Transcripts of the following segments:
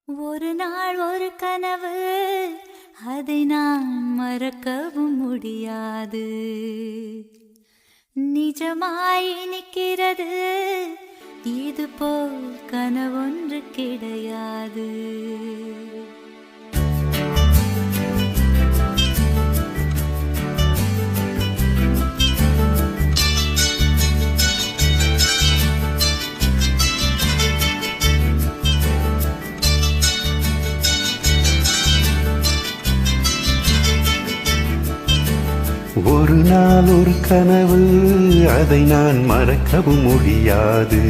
ஒரு நாள் ஒரு கனவு, அதை நான் மறக்கவும் முடியாது. நிஜமாய் நிற்கிறது, இது போல் கனவொன்று கிடையாது. ஒரு நாள் ஒரு கனவு, அதை நான் மறக்கவும் முடியாது.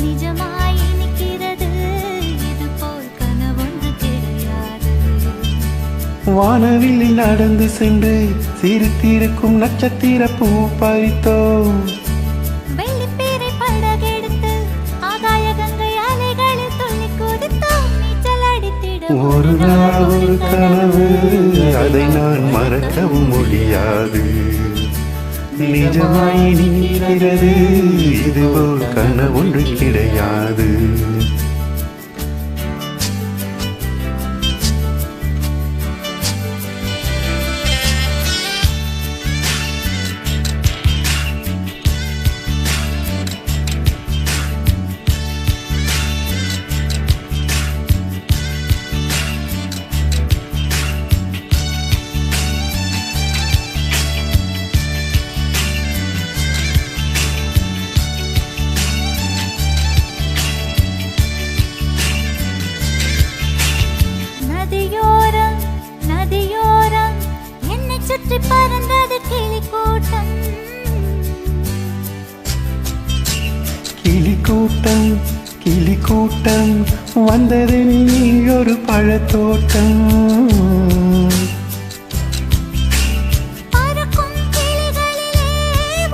நிஜமாய் நிற்கிறது, இது போல் கனவொன்று கிடையாது. வானவில் நடந்து சென்று சிரித்திருக்கும் நட்சத்திர பூ பறித்தோம். வெள்ளிப்பீரை படகெடுத்து ஆகாய கங்கை அலைகளில் துள்ளி குதித்தோம். நீச்சல் அடித்திட ஒரு நாள் ஒரு கனவு, அதை நான் மறக்கவும் முடியாது. நிஜமாய் நிற்கிறது, இதுபோல் கனவொன்று கிடையாது. சுற்றி பறந்தது கிளிக்கூட்டம். கிளிக்கூட்டம் கிளிக்கூட்டம் வந்தது, நீ ஒரு பழத்தோட்டம். பறக்கும் கிளிகளிலே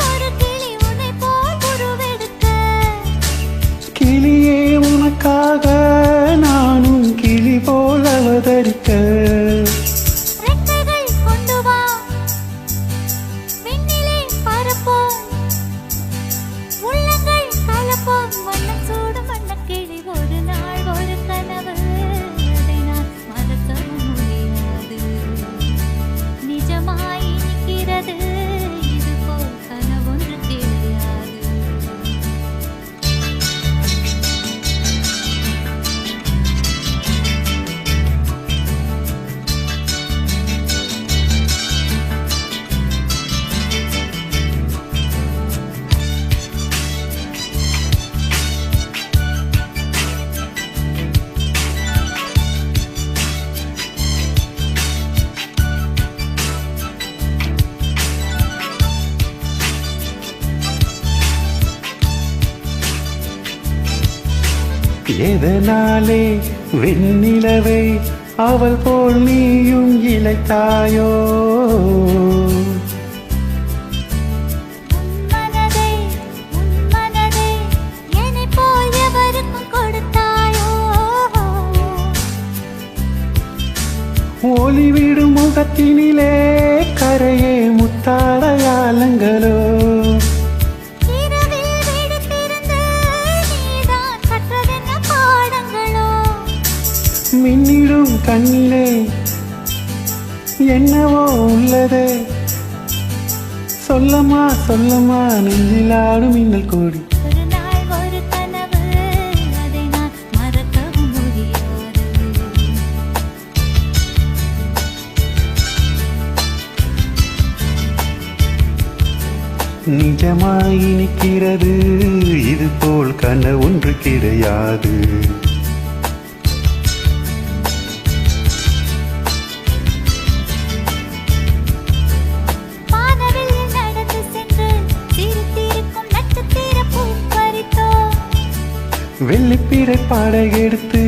ஒரு கிளி உன்னை போல் உருவெடுக்க. கிளியே உனக்காக நானும் கிளி போல் அவதரிக்க. எதனாலே வெண்ணிலவே அவள் போல் நீயும் இளைத்தாயோ? ஒளிவிடும் முகத்தினிலே கரையே முத்தாடையாளங்களோ? மின்னிடும் கண்ணிலே என்னவோ உள்ளதே, சொல்லமா சொல்லமா நெஞ்சிலாடும் மின்னல் கோடி. ஒரு நாள் ஒரு கனவு, அதை நான் மறக்கவும் முடியாது. நிஜமாய் நிற்கிறது, இது போல் கனவொன்று கிடையாது. வெள்ளிப்பீரை படகெடுத்து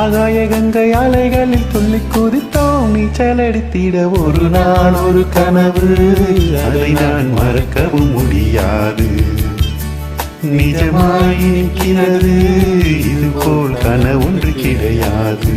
ஆகாய கங்கை அலைகளில் துள்ளி குதித்தோம். நீச்சல் அடித்திட ஒரு நாள் ஒரு கனவு, அதை நான் மறக்கவும் முடியாது. நிஜமாய் நிற்கிறது, இது போல் கனவொன்று கிடையாது.